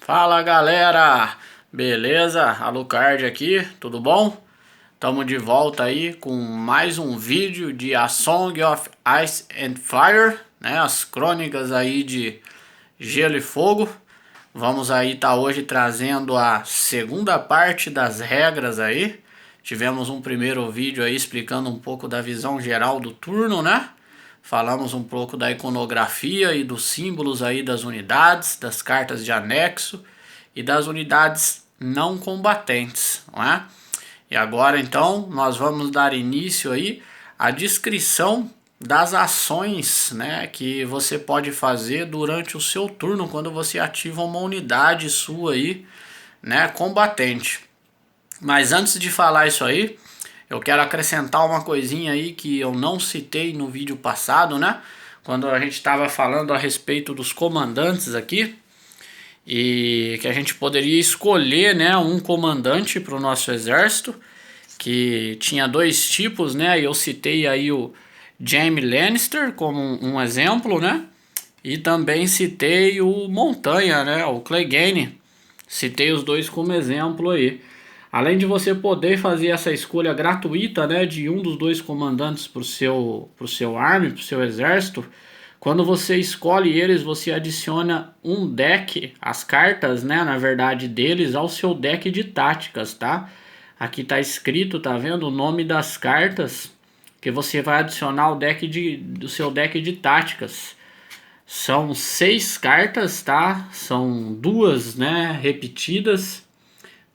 Fala galera, beleza? Alucard aqui, tudo bom? Estamos de volta aí com mais um vídeo de A Song of Ice and Fire, né? As crônicas aí de Gelo e Fogo. Vamos aí hoje trazendo a segunda parte das regras aí. Tivemos um primeiro vídeo aí explicando um pouco da visão geral do turno, né? Falamos um pouco da iconografia e dos símbolos aí das unidades, das cartas de anexo e das unidades não combatentes, não é? E agora então nós vamos dar início aí à descrição das ações, né, que você pode fazer durante o seu turno quando você ativa uma unidade sua aí, né, combatente. Mas antes de falar isso aí, eu quero acrescentar uma coisinha aí que eu não citei no vídeo passado, né? Quando a gente estava falando a respeito dos comandantes aqui, e que a gente poderia escolher, né, um comandante para o nosso exército, que tinha dois tipos, né? Eu citei aí o Jaime Lannister como um exemplo, né? E também citei o Montanha, né? O Clegane. Citei os dois como exemplo aí. Além de você poder fazer essa escolha gratuita, né, de um dos dois comandantes para o seu army, para o seu exército, quando você escolhe eles, você adiciona um deck, as cartas, né, na verdade deles, ao seu deck de táticas, tá? Aqui tá escrito, tá vendo, o nome das cartas que você vai adicionar ao do seu deck de táticas. São 6 cartas, tá? São duas, né, repetidas.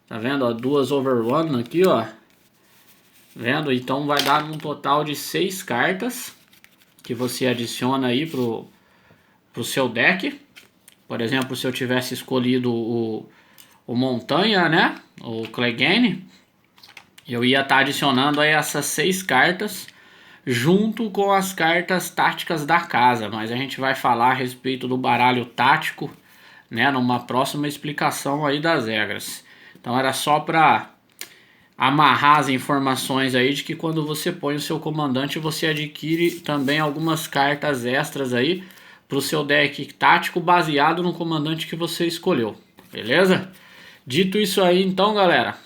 Tá vendo, ó, duas over one aqui, ó. Vendo? Então vai dar um total de 6 cartas que você adiciona aí pro seu deck. Por exemplo, se eu tivesse escolhido o Montanha, né? O Clegane, eu ia estar adicionando aí essas 6 cartas junto com as cartas táticas da casa. Mas a gente vai falar a respeito do baralho tático, né, numa próxima explicação aí das regras. Então era só para amarrar as informações aí de que quando você põe o seu comandante, você adquire também algumas cartas extras aí para o seu deck tático baseado no comandante que você escolheu, beleza? Dito isso aí então, galera,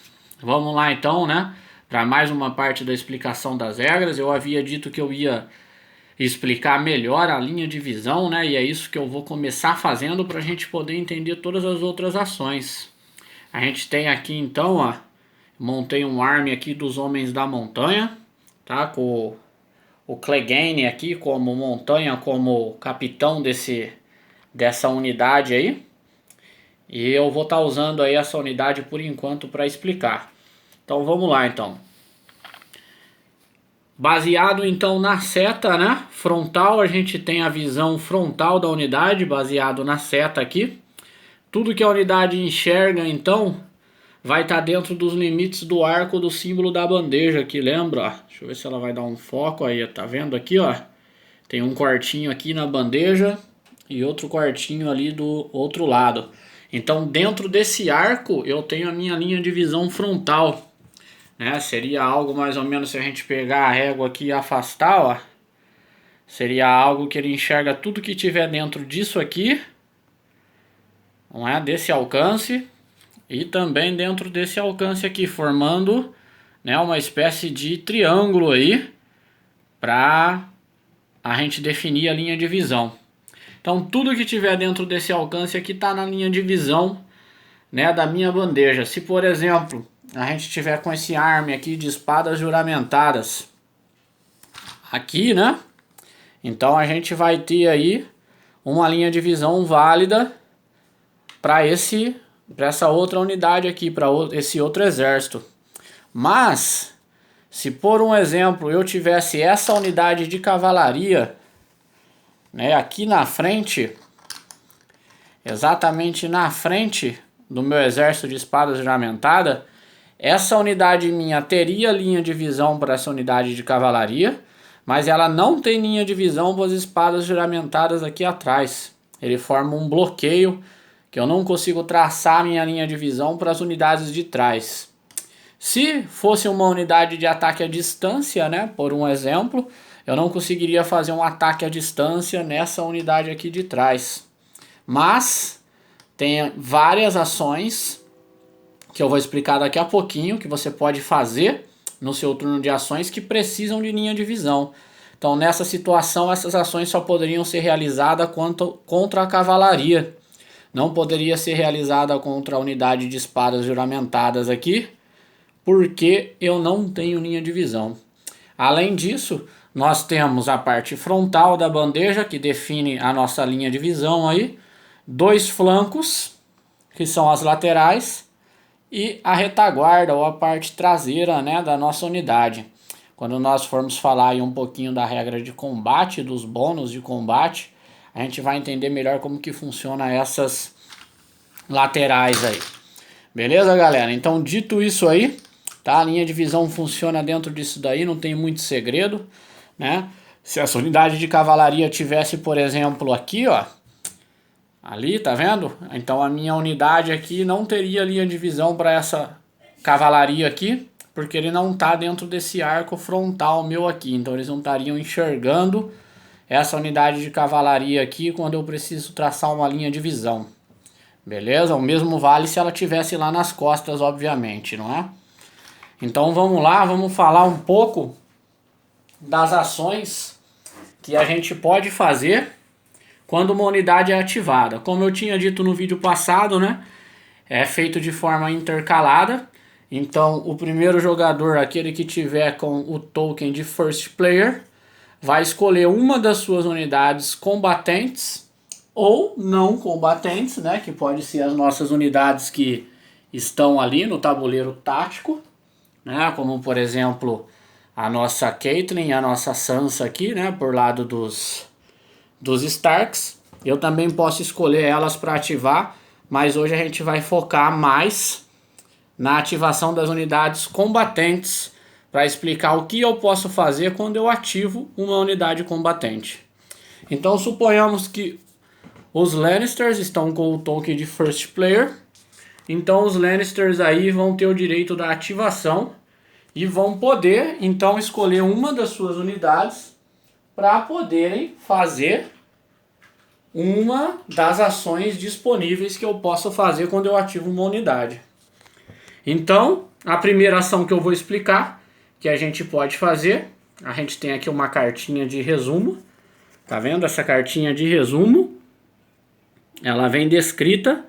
vamos lá então, né, para mais uma parte da explicação das regras. Eu havia dito que eu ia explicar melhor a linha de visão, né, e é isso que eu vou começar fazendo para a gente poder entender todas as outras ações. A gente tem aqui então, ó, montei um army aqui dos Homens da Montanha, tá? Com o Clegane aqui como montanha, como capitão dessa unidade aí. E eu vou estar usando aí essa unidade por enquanto para explicar. Então vamos lá então. Baseado então na seta, né, frontal, a gente tem a visão frontal da unidade, baseado na seta aqui. Tudo que a unidade enxerga, então, vai estar dentro dos limites do arco do símbolo da bandeja aqui, lembra? Ó, deixa eu ver se ela vai dar um foco aí, tá vendo aqui, ó? Tem um quartinho aqui na bandeja e outro quartinho ali do outro lado. Então, dentro desse arco, eu tenho a minha linha de visão frontal, né? Seria algo mais ou menos, se a gente pegar a régua aqui e afastar, ó, seria algo que ele enxerga tudo que tiver dentro disso aqui, não é? Desse alcance e também dentro desse alcance aqui, formando, né, uma espécie de triângulo aí para a gente definir a linha de visão. Então tudo que tiver dentro desse alcance aqui está na linha de visão, né, da minha bandeja. Se por exemplo a gente tiver com esse arme aqui de espadas juramentadas aqui, né, então a gente vai ter aí uma linha de visão válida para essa outra unidade aqui, para esse outro exército. Mas, se por um exemplo eu tivesse essa unidade de cavalaria, né, aqui na frente, exatamente na frente do meu exército de espadas juramentadas, essa unidade minha teria linha de visão para essa unidade de cavalaria, mas ela não tem linha de visão para as espadas juramentadas aqui atrás. Ele forma um bloqueio que eu não consigo traçar minha linha de visão para as unidades de trás. Se fosse uma unidade de ataque à distância, né, por um exemplo, eu não conseguiria fazer um ataque à distância nessa unidade aqui de trás. Mas tem várias ações que eu vou explicar daqui a pouquinho, que você pode fazer no seu turno de ações que precisam de linha de visão. Então nessa situação essas ações só poderiam ser realizadas contra a cavalaria. Não poderia ser realizada contra a unidade de espadas juramentadas aqui, porque eu não tenho linha de visão. Além disso, nós temos a parte frontal da bandeja, que define a nossa linha de visão aí, dois flancos, que são as laterais, e a retaguarda, ou a parte traseira, né, da nossa unidade. Quando nós formos falar aí um pouquinho da regra de combate, dos bônus de combate, a gente vai entender melhor como que funciona essas laterais aí. Beleza, galera? Então, dito isso aí, tá? A linha de visão funciona dentro disso daí, não tem muito segredo, né? Se essa unidade de cavalaria tivesse, por exemplo, aqui, ó, ali, tá vendo? Então a minha unidade aqui não teria linha de visão para essa cavalaria aqui, porque ele não tá dentro desse arco frontal meu aqui. Então eles não estariam enxergando essa unidade de cavalaria aqui quando eu preciso traçar uma linha de visão. Beleza? O mesmo vale se ela tivesse lá nas costas, obviamente, não é? Então vamos lá, vamos falar um pouco das ações que a gente pode fazer quando uma unidade é ativada. Como eu tinha dito no vídeo passado, né? É feito de forma intercalada. Então o primeiro jogador, aquele que tiver com o token de First Player, vai escolher uma das suas unidades combatentes ou não combatentes, né? Que pode ser as nossas unidades que estão ali no tabuleiro tático, né? Como por exemplo a nossa Caitlyn e a nossa Sansa aqui, né? Por lado dos Starks. Eu também posso escolher elas para ativar, mas hoje a gente vai focar mais na ativação das unidades combatentes para explicar o que eu posso fazer quando eu ativo uma unidade combatente. Então suponhamos que os Lannisters estão com o token de First Player. Então os Lannisters aí vão ter o direito da ativação e vão poder então escolher uma das suas unidades para poderem fazer uma das ações disponíveis que eu posso fazer quando eu ativo uma unidade. Então, a primeira ação que eu vou explicar, que a gente pode fazer, a gente tem aqui uma cartinha de resumo, tá vendo essa cartinha de resumo? Ela vem descrita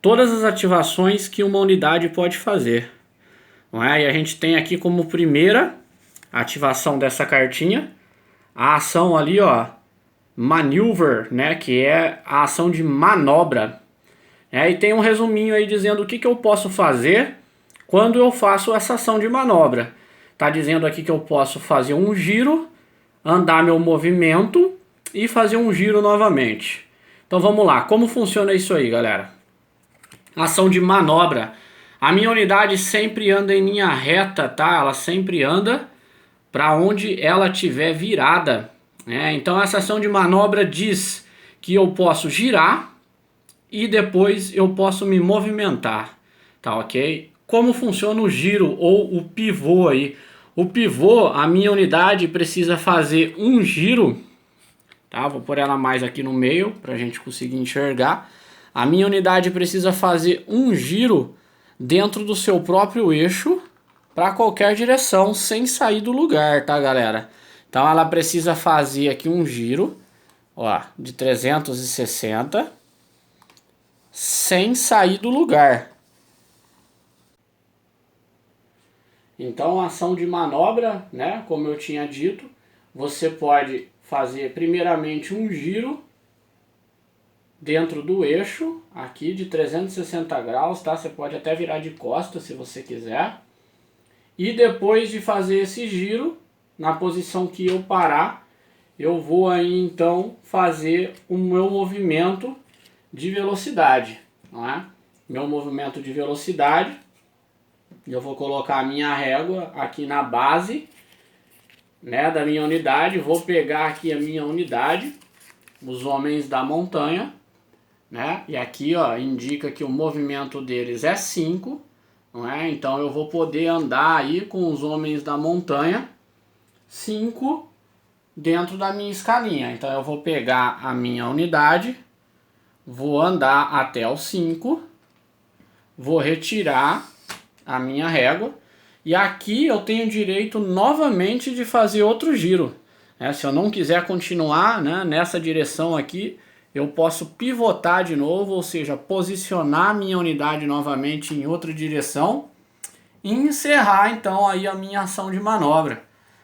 todas as ativações que uma unidade pode fazer, não é? E a gente tem aqui como primeira ativação dessa cartinha, a ação ali, ó, Maneuver, né, que é a ação de manobra. E tem um resuminho aí dizendo o que eu posso fazer quando eu faço essa ação de manobra. Tá dizendo aqui que eu posso fazer um giro, andar meu movimento e fazer um giro novamente. Então vamos lá, como funciona isso aí, galera? Ação de manobra. A minha unidade sempre anda em linha reta, tá? Ela sempre anda para onde ela estiver virada. Então essa ação de manobra diz que eu posso girar e depois eu posso me movimentar, tá ok? Como funciona o giro ou o pivô aí? O pivô, a minha unidade precisa fazer um giro, tá? Vou pôr ela mais aqui no meio para a gente conseguir enxergar. A minha unidade precisa fazer um giro dentro do seu próprio eixo para qualquer direção sem sair do lugar, tá, galera? Então ela precisa fazer aqui um giro, ó, de 360 sem sair do lugar. Então a ação de manobra, né, como eu tinha dito, você pode fazer primeiramente um giro dentro do eixo aqui de 360 graus, tá? Você pode até virar de costas se você quiser. E depois de fazer esse giro, na posição que eu parar, eu vou aí então fazer o meu movimento de velocidade, não é? Meu movimento de velocidade, eu vou colocar a minha régua aqui na base, né, da minha unidade, vou pegar aqui a minha unidade, os homens da montanha, né? E aqui, ó, indica que o movimento deles é 5, não é? Então eu vou poder andar aí com os homens da montanha 5 dentro da minha escalinha. Então eu vou pegar a minha unidade, vou andar até o 5, vou retirar a minha régua, e aqui eu tenho direito novamente de fazer outro giro. Se eu não quiser continuar, né, nessa direção aqui, eu posso pivotar de novo, ou seja, posicionar minha unidade novamente em outra direção e encerrar então aí a minha ação de manobra.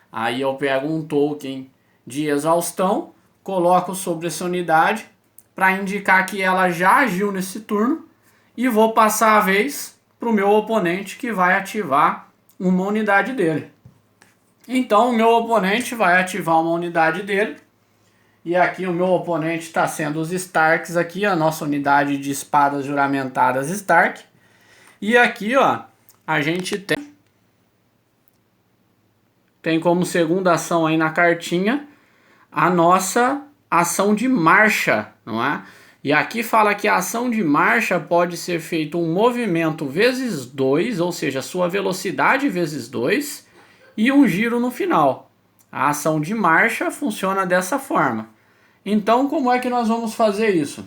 Aí eu pego um token de exaustão, coloco sobre essa unidade para indicar que ela já agiu nesse turno e vou passar a vez para o meu oponente, que vai ativar uma unidade dele. Então o meu oponente vai ativar uma unidade dele. E aqui o meu oponente está sendo os Starks aqui, a nossa unidade de espadas juramentadas Stark. E aqui, ó, a gente tem como segunda ação aí na cartinha a nossa ação de marcha, não é? E aqui fala que a ação de marcha pode ser feito um movimento vezes 2, ou seja, sua velocidade vezes 2, e um giro no final. A ação de marcha funciona dessa forma. Então, como é que nós vamos fazer isso?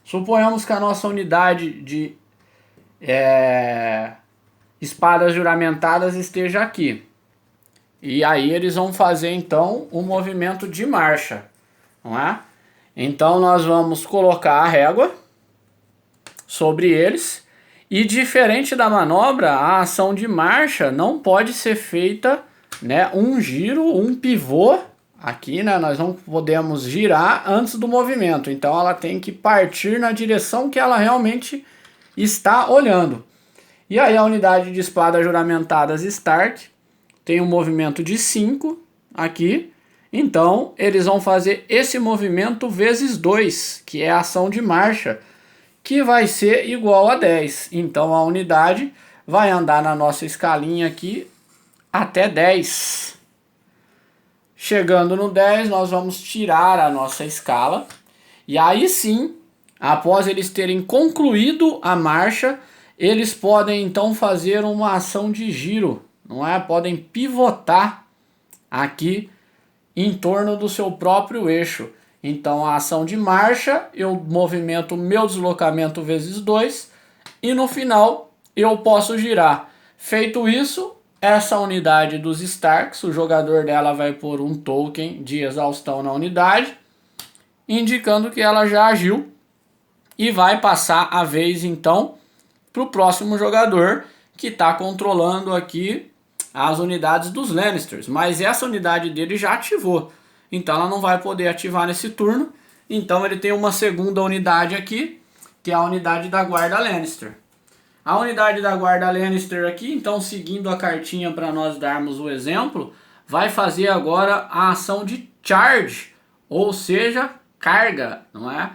Suponhamos que a nossa unidade de espadas juramentadas esteja aqui. E aí eles vão fazer então um movimento de marcha, não é? Então nós vamos colocar a régua sobre eles, e diferente da manobra, a ação de marcha não pode ser feita, né, um giro, um pivô. Aqui, né, nós não podemos girar antes do movimento, então ela tem que partir na direção que ela realmente está olhando. E aí a unidade de espadas juramentadas Stark tem um movimento de 5 aqui, então eles vão fazer esse movimento vezes 2, que é a ação de marcha, que vai ser igual a 10. Então a unidade vai andar na nossa escalinha aqui até 10. Chegando no 10, nós vamos tirar a nossa escala. E aí sim, após eles terem concluído a marcha, eles podem então fazer uma ação de giro, não é? Podem pivotar aqui em torno do seu próprio eixo. Então a ação de marcha, eu movimento o meu deslocamento vezes 2, e no final eu posso girar. Feito isso, essa unidade dos Starks, o jogador dela vai pôr um token de exaustão na unidade, indicando que ela já agiu, e vai passar a vez então para o próximo jogador, que está controlando aqui as unidades dos Lannisters. Mas essa unidade dele já ativou, então ela não vai poder ativar nesse turno. Então ele tem uma segunda unidade aqui, que é a unidade da guarda Lannister. A unidade da guarda Lannister aqui, então seguindo a cartinha para nós darmos o exemplo, vai fazer agora a ação de charge, ou seja, carga, não é?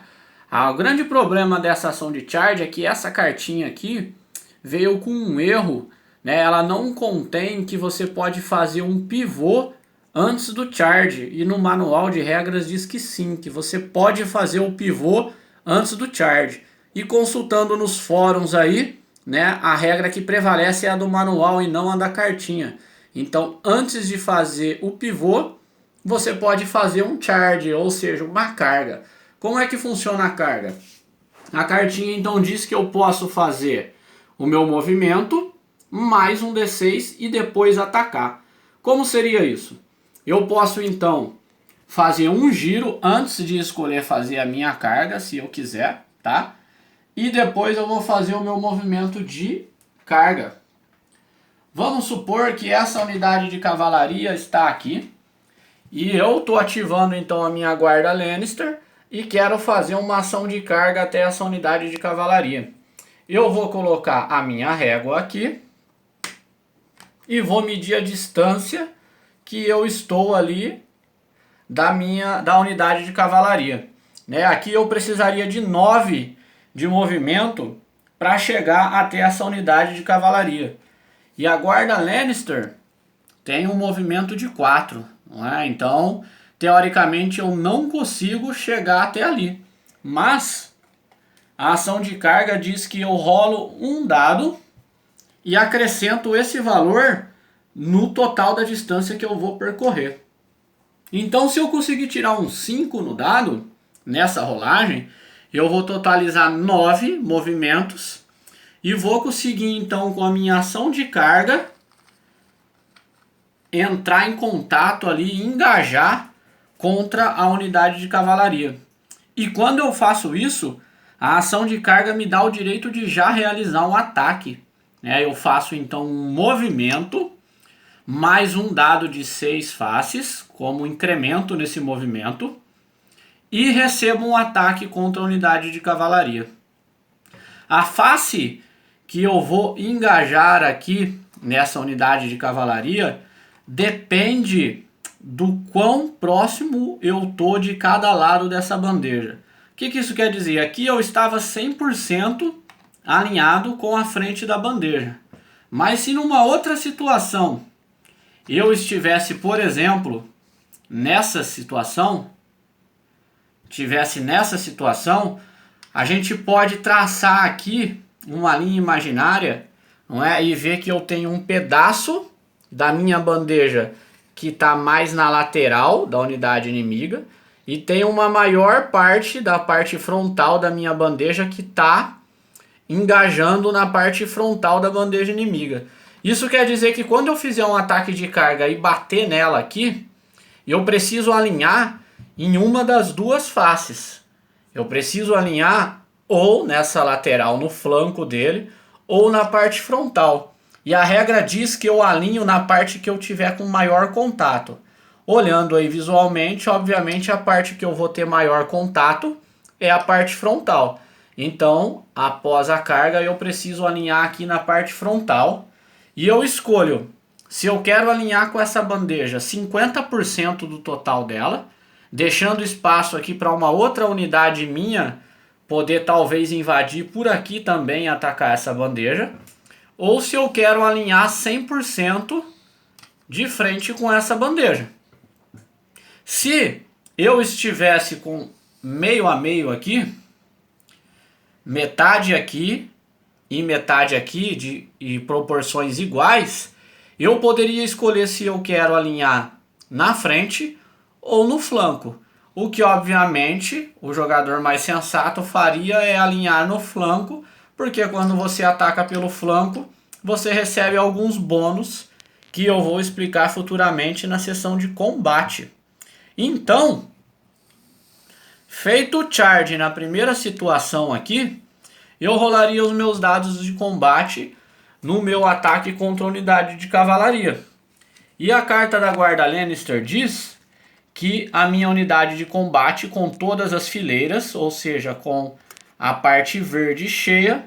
O grande problema dessa ação de charge é que essa cartinha aqui veio com um erro, né? Ela não contém que você pode fazer um pivô antes do charge, e no manual de regras diz que sim, que você pode fazer o pivô antes do charge. E consultando nos fóruns aí, né, a regra que prevalece é a do manual e não a da cartinha. Então, antes de fazer o pivô, você pode fazer um charge, ou seja, uma carga. Como é que funciona a carga? A cartinha então diz que eu posso fazer o meu movimento mais um D6 e depois atacar. Como seria isso? Eu posso então fazer um giro antes de escolher fazer a minha carga, se eu quiser, tá? E depois eu vou fazer o meu movimento de carga. Vamos supor que essa unidade de cavalaria está aqui, e eu estou ativando então a minha guarda Lannister e quero fazer uma ação de carga até essa unidade de cavalaria. Eu vou colocar a minha régua aqui e vou medir a distância que eu estou ali da unidade de cavalaria, né? Aqui eu precisaria de 9 de movimento para chegar até essa unidade de cavalaria. E a guarda Lannister tem um movimento de 4, não é? Então, teoricamente, eu não consigo chegar até ali. Mas a ação de carga diz que eu rolo um dado e acrescento esse valor no total da distância que eu vou percorrer. Então, se eu conseguir tirar um 5 no dado, nessa rolagem, Eu vou totalizar 9 movimentos e vou conseguir então com a minha ação de carga entrar em contato ali e engajar contra a unidade de cavalaria. E quando eu faço isso, a ação de carga me dá o direito de já realizar um ataque. Eu faço então um movimento mais um dado de 6 faces como incremento nesse movimento e recebo um ataque contra a unidade de cavalaria. A face que eu vou engajar aqui nessa unidade de cavalaria depende do quão próximo eu tô de cada lado dessa bandeja. O que isso quer dizer? Aqui eu estava 100% alinhado com a frente da bandeja. Mas se numa outra situação eu estivesse, por exemplo, nessa situação, a gente pode traçar aqui uma linha imaginária, não é? E ver que eu tenho um pedaço da minha bandeja que está mais na lateral da unidade inimiga e tem uma maior parte da parte frontal da minha bandeja que está engajando na parte frontal da bandeja inimiga. Isso quer dizer que quando eu fizer um ataque de carga e bater nela aqui, eu preciso alinhar em uma das duas faces. Eu preciso alinhar ou nessa lateral no flanco dele ou na parte frontal. E a regra diz que eu alinho na parte que eu tiver com maior contato. Olhando aí visualmente, obviamente a parte que eu vou ter maior contato é a parte frontal. Então, após a carga, eu preciso alinhar aqui na parte frontal. E eu escolho se eu quero alinhar com essa bandeja 50% do total dela, deixando espaço aqui para uma outra unidade minha poder talvez invadir por aqui também e atacar essa bandeja. Ou se eu quero alinhar 100% de frente com essa bandeja. Se eu estivesse com meio a meio aqui, metade aqui e metade aqui e proporções iguais, eu poderia escolher se eu quero alinhar na frente ou no flanco. O que obviamente o jogador mais sensato faria é alinhar no flanco, porque quando você ataca pelo flanco, você recebe alguns bônus que eu vou explicar futuramente na sessão de combate. Então, feito o charge na primeira situação aqui, eu rolaria os meus dados de combate no meu ataque contra a unidade de cavalaria. E a carta da guarda Lannister diz que a minha unidade de combate com todas as fileiras, ou seja, com a parte verde cheia,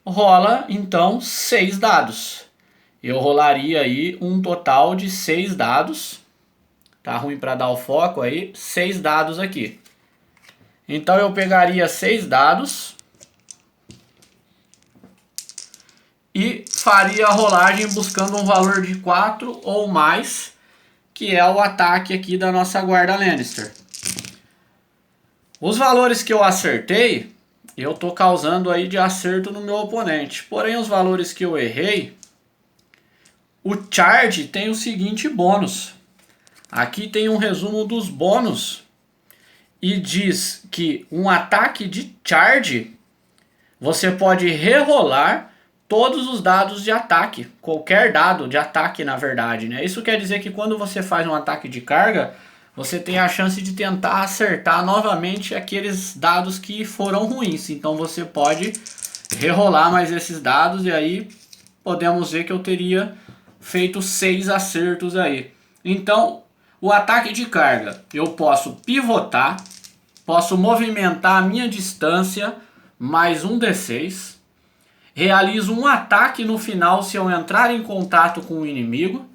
rola então 6 dados. Eu rolaria aí um total de 6 dados. Tá ruim para dar o foco aí. 6 dados aqui. Então eu pegaria 6 dados e faria a rolagem buscando um valor de 4 ou mais, que é o ataque aqui da nossa guarda Lannister. Os valores que eu acertei, eu estou causando aí de acerto no meu oponente. Porém, os valores que eu errei, o charge tem o seguinte bônus. Aqui tem um resumo dos bônus e diz que um ataque de charge, você pode rerolar todos os dados de ataque. Qualquer dado de ataque, na verdade, né? Isso quer dizer que quando você faz um ataque de carga, você tem a chance de tentar acertar novamente aqueles dados que foram ruins. Então você pode rerolar mais esses dados e aí podemos ver que eu teria feito 6 acertos aí. Então, o ataque de carga, eu posso pivotar, posso movimentar a minha distância mais um D6, realizo um ataque no final se eu entrar em contato com o inimigo,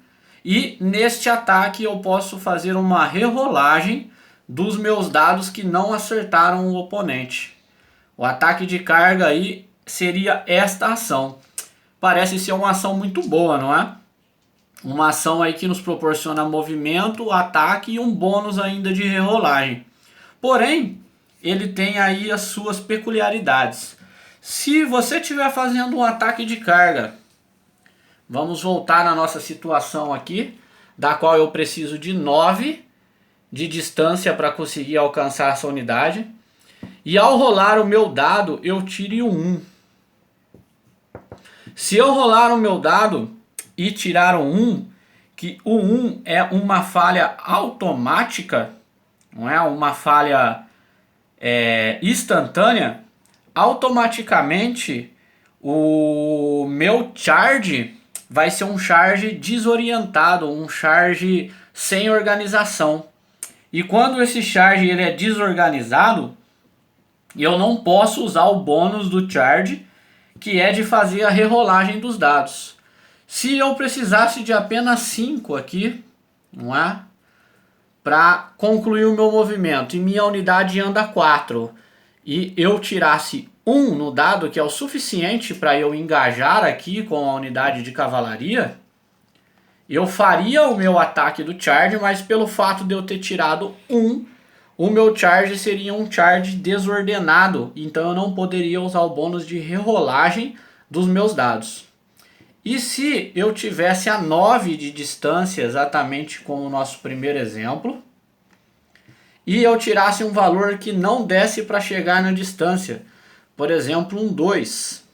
e neste ataque eu posso fazer uma rerolagem dos meus dados que não acertaram o oponente. O ataque de carga aí seria esta ação. Parece ser uma ação muito boa, não é? Uma ação aí que nos proporciona movimento, ataque e um bônus ainda de rerolagem. Porém, ele tem aí as suas peculiaridades. Se você estiver fazendo um ataque de carga, vamos voltar na nossa situação aqui, da qual eu preciso de 9 de distância para conseguir alcançar essa unidade. e ao rolar o meu dado eu tire um 1. Se eu rolar o meu dado e tirar um 1, que o 1 é uma falha automática, não é uma falha instantânea, automaticamente o meu charge vai ser um charge desorientado, um charge sem organização. E quando esse charge ele é desorganizado, eu não posso usar o bônus do charge, que é de fazer a rerolagem dos dados. Se eu precisasse de apenas 5 aqui, não é? Para concluir o meu movimento, e minha unidade anda 4, e eu tirasse 1 no dado, que é o suficiente para eu engajar aqui com a unidade de cavalaria, eu faria o meu ataque do charge, mas pelo fato de eu ter tirado 1, o meu charge seria um charge desordenado, então eu não poderia usar o bônus de rerolagem dos meus dados. E se eu tivesse a 9 de distância, exatamente como o nosso primeiro exemplo, e eu tirasse um valor que não desse para chegar na distância, por exemplo, um 2.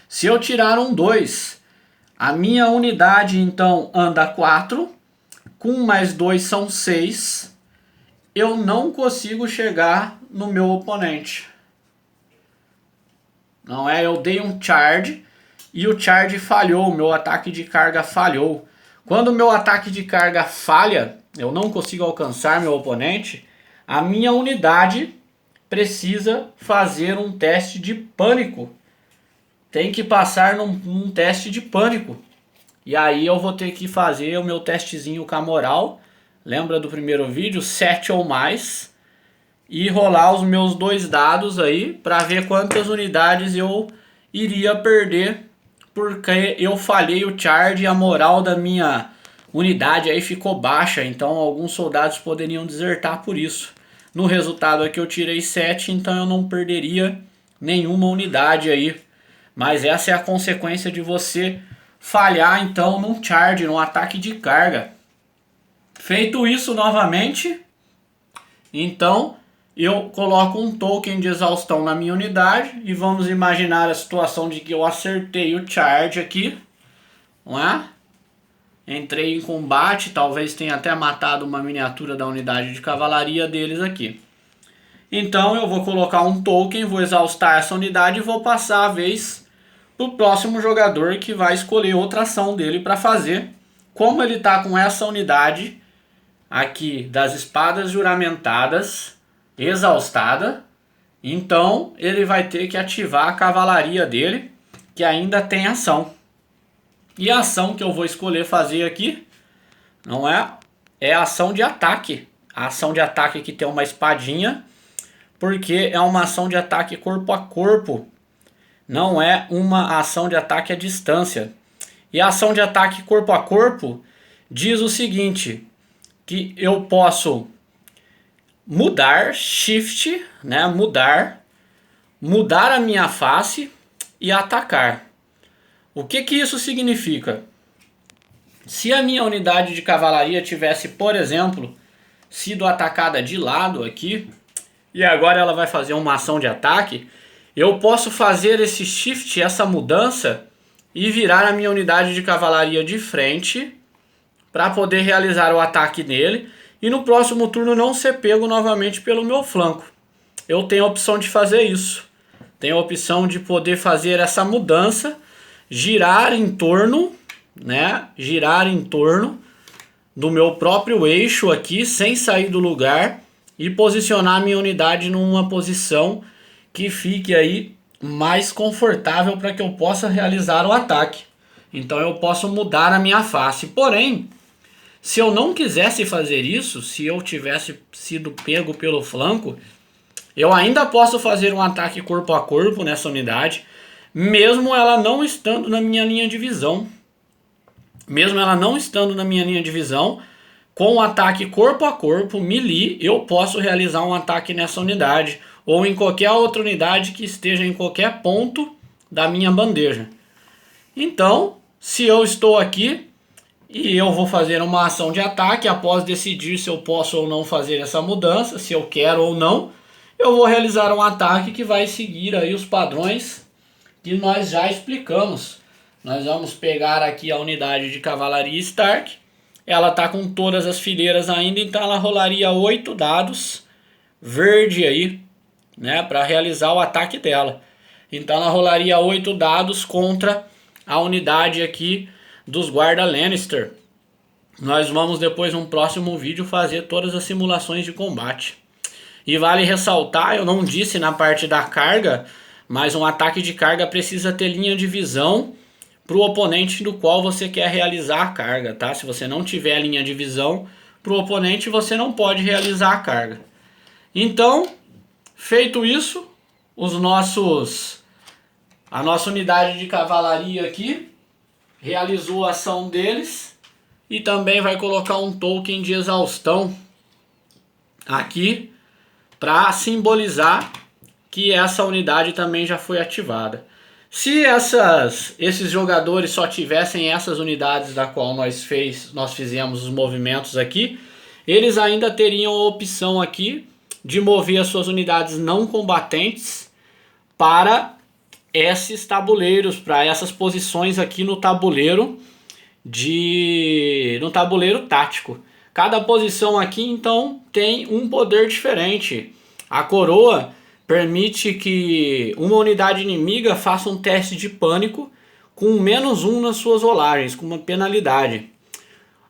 Se eu tirar um 2, a minha unidade então anda 4, com mais 2 são 6, eu não consigo chegar no meu oponente. Não é? Eu dei um charge e o charge falhou, o meu ataque de carga falhou. Quando o meu ataque de carga falha, eu não consigo alcançar meu oponente, a minha unidade precisa fazer um teste de pânico. Tem que passar num teste de pânico. E aí eu vou ter que fazer o meu testezinho com a moral. Lembra do primeiro vídeo? 7 ou mais. E rolar os meus 2 dados aí para ver quantas unidades eu iria perder, porque eu falhei o charge e a moral da minha unidade aí ficou baixa. Então alguns soldados poderiam desertar por isso. No resultado aqui eu tirei 7, então eu não perderia nenhuma unidade aí. Mas essa é a consequência de você falhar então num charge, num ataque de carga. Feito isso novamente, então eu coloco um token de exaustão na minha unidade e vamos imaginar a situação de que eu acertei o charge aqui, não é? Entrei em combate, talvez tenha até matado uma miniatura da unidade de cavalaria deles aqui. Então eu vou colocar um token, vou exaustar essa unidade e vou passar a vez para o próximo jogador, que vai escolher outra ação dele para fazer. Como ele está com essa unidade aqui das espadas juramentadas exaustada, então ele vai ter que ativar a cavalaria dele, que ainda tem ação. E a ação que eu vou escolher fazer aqui, não é? É a ação de ataque. A ação de ataque que tem uma espadinha, porque é uma ação de ataque corpo a corpo. Não é uma ação de ataque à distância. E a ação de ataque corpo a corpo diz o seguinte, que eu posso mudar, shift, né, mudar a minha face e atacar. O que isso significa? Se a minha unidade de cavalaria tivesse, por exemplo, sido atacada de lado aqui, e agora ela vai fazer uma ação de ataque, eu posso fazer esse shift, essa mudança, e virar a minha unidade de cavalaria de frente para poder realizar o ataque nele e no próximo turno não ser pego novamente pelo meu flanco. Eu tenho a opção de fazer isso. Tenho a opção de poder fazer essa mudança, girar em torno, né? Girar em torno do meu próprio eixo aqui, sem sair do lugar, e posicionar minha unidade numa posição que fique aí mais confortável para que eu possa realizar o ataque. Então eu posso mudar a minha face. Porém, se eu não quisesse fazer isso, se eu tivesse sido pego pelo flanco, eu ainda posso fazer um ataque corpo a corpo nessa unidade, mesmo ela não estando na minha linha de visão. Mesmo ela não estando na minha linha de visão, com o ataque corpo a corpo, melee, eu posso realizar um ataque nessa unidade, ou em qualquer outra unidade que esteja em qualquer ponto da minha bandeja. Então, se eu estou aqui e eu vou fazer uma ação de ataque, após decidir se eu posso ou não fazer essa mudança, se eu quero ou não, eu vou realizar um ataque que vai seguir aí os padrões que nós já explicamos. Nós vamos pegar aqui a unidade de cavalaria Stark. Ela está com todas as fileiras ainda, então ela rolaria 8 dados verde aí, né, para realizar o ataque dela. Então ela rolaria 8 dados contra a unidade aqui dos guarda Lannister. Nós vamos depois, num próximo vídeo, fazer todas as simulações de combate. E vale ressaltar, eu não disse na parte da carga, mas um ataque de carga precisa ter linha de visão para o oponente do qual você quer realizar a carga, tá? Se você não tiver linha de visão para o oponente, você não pode realizar a carga. Então, feito isso, a nossa unidade de cavalaria aqui realizou a ação deles e também vai colocar um token de exaustão aqui para simbolizar que essa unidade também já foi ativada. Se esses jogadores só tivessem essas unidades da qual nós fizemos os movimentos aqui, eles ainda teriam a opção aqui de mover as suas unidades não combatentes para esses tabuleiros, para essas posições aqui no tabuleiro tático. Cada posição aqui então tem um poder diferente. A coroa permite que uma unidade inimiga faça um teste de pânico com -1 nas suas rolagens, com uma penalidade.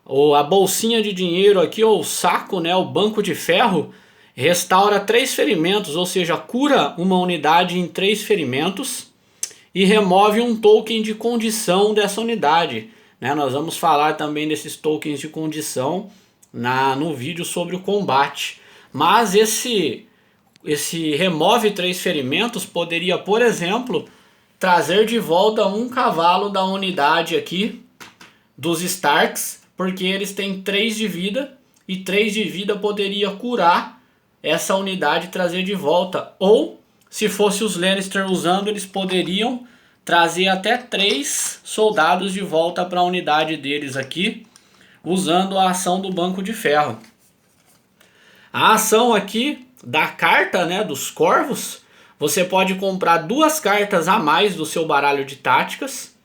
Ou a bolsinha de dinheiro aqui, ou o saco, né, o banco de ferro, restaura 3 ferimentos, ou seja, cura uma unidade em 3 ferimentos e remove um token de condição dessa unidade. Né? Nós vamos falar também desses tokens de condição no vídeo sobre o combate. Mas esse remove 3 ferimentos poderia, por exemplo, trazer de volta um cavalo da unidade aqui dos Starks, porque eles têm 3 de vida e 3 de vida poderia curar essa unidade e trazer de volta. Ou, se fosse os Lannister usando, eles poderiam trazer até 3 soldados de volta para a unidade deles aqui, usando a ação do banco de ferro. A ação aqui da carta, né, dos corvos, você pode comprar 2 cartas a mais do seu baralho de táticas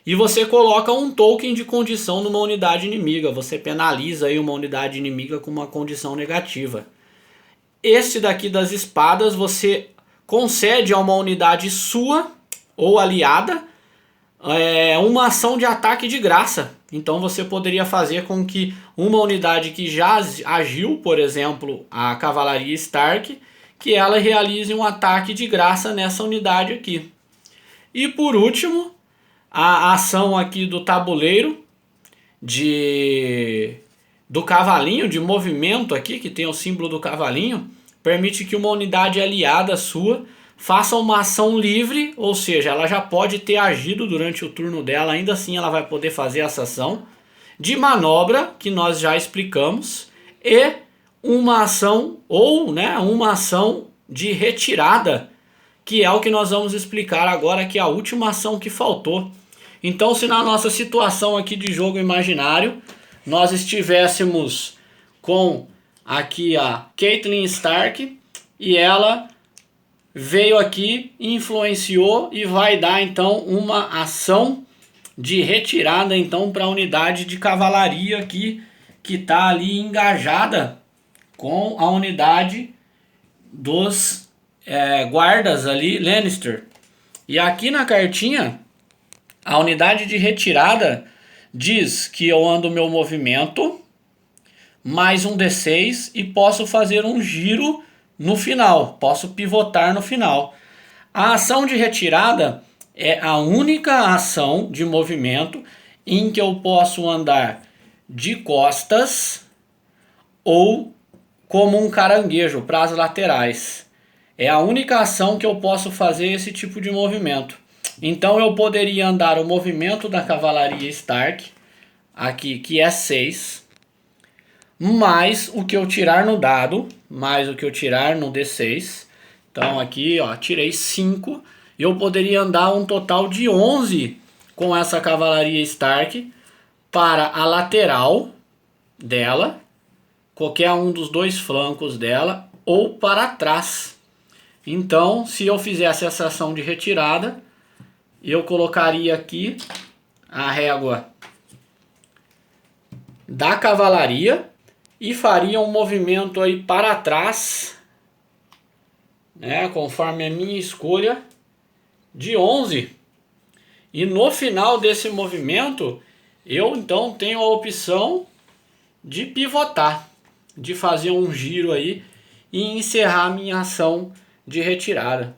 e você coloca um token de condição numa unidade inimiga. Você penaliza aí uma unidade inimiga com uma condição negativa. Este daqui das espadas você concede a uma unidade sua ou aliada uma ação de ataque de graça. Então você poderia fazer com que uma unidade que já agiu, por exemplo, a cavalaria Stark, que ela realize um ataque de graça nessa unidade aqui. E por último, a ação aqui do tabuleiro do cavalinho, de movimento aqui, que tem o símbolo do cavalinho, permite que uma unidade aliada sua faça uma ação livre, ou seja, ela já pode ter agido durante o turno dela, ainda assim ela vai poder fazer essa ação de manobra, que nós já explicamos, e uma ação, ou né, uma ação de retirada, que é o que nós vamos explicar agora, que é a última ação que faltou. Então, se na nossa situação aqui de jogo imaginário, nós estivéssemos com aqui a Catelyn Stark, e ela veio aqui, influenciou e vai dar então uma ação de retirada então para a unidade de cavalaria aqui, que está ali engajada com a unidade dos guardas ali, Lannister. E aqui na cartinha, a unidade de retirada diz que eu ando meu movimento, mais um D6 e posso fazer um giro no final, posso pivotar no final. A ação de retirada é a única ação de movimento em que eu posso andar de costas ou como um caranguejo para as laterais. É a única ação que eu posso fazer esse tipo de movimento. Então eu poderia andar o movimento da cavalaria Stark, aqui que é 6, mais o que eu tirar no dado, mais o que eu tirar no D6. Então aqui, ó, tirei 5. E eu poderia andar um total de 11 com essa cavalaria Stark para a lateral dela, qualquer um dos 2 flancos dela, ou para trás. Então, se eu fizesse essa ação de retirada, eu colocaria aqui a régua da cavalaria e faria um movimento aí para trás, né, conforme a minha escolha, de 11. E no final desse movimento, eu então tenho a opção de pivotar, de fazer um giro aí e encerrar a minha ação de retirada.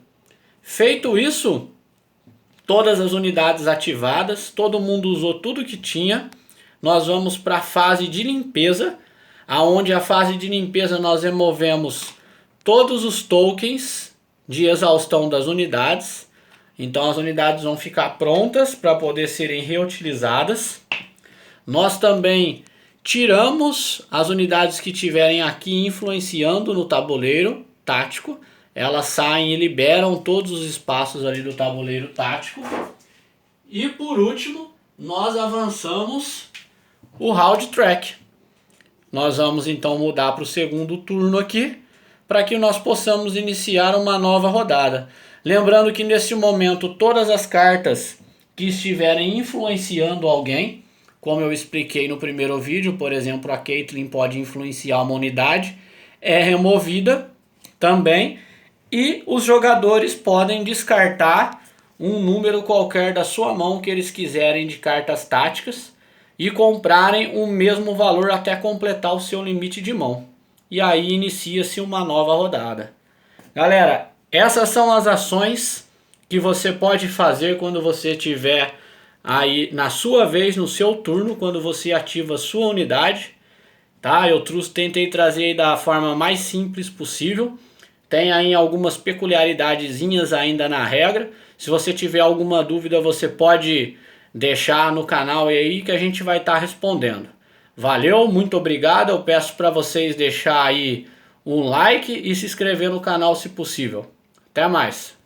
Feito isso, todas as unidades ativadas, todo mundo usou tudo que tinha. Nós vamos para a fase de limpeza, aonde a fase de limpeza nós removemos todos os tokens de exaustão das unidades. Então as unidades vão ficar prontas para poder serem reutilizadas. Nós também tiramos as unidades que tiverem aqui influenciando no tabuleiro tático. Elas saem e liberam todos os espaços ali do tabuleiro tático. E por último, nós avançamos o round track. Nós vamos então mudar para o segundo turno aqui, para que nós possamos iniciar uma nova rodada. Lembrando que nesse momento todas as cartas que estiverem influenciando alguém, como eu expliquei no primeiro vídeo, por exemplo, a Caitlyn pode influenciar uma unidade, é removida também. E os jogadores podem descartar um número qualquer da sua mão que eles quiserem de cartas táticas e comprarem o mesmo valor até completar o seu limite de mão. E aí inicia-se uma nova rodada. Galera, essas são as ações que você pode fazer quando você tiver aí na sua vez, no seu turno, quando você ativa a sua unidade. Tá? Eu tentei trazer aí da forma mais simples possível. Tem aí algumas peculiaridadezinhas ainda na regra. Se você tiver alguma dúvida, você pode deixar no canal aí que a gente vai estar respondendo. Valeu, muito obrigado. Eu peço para vocês deixar aí um like e se inscrever no canal se possível. Até mais.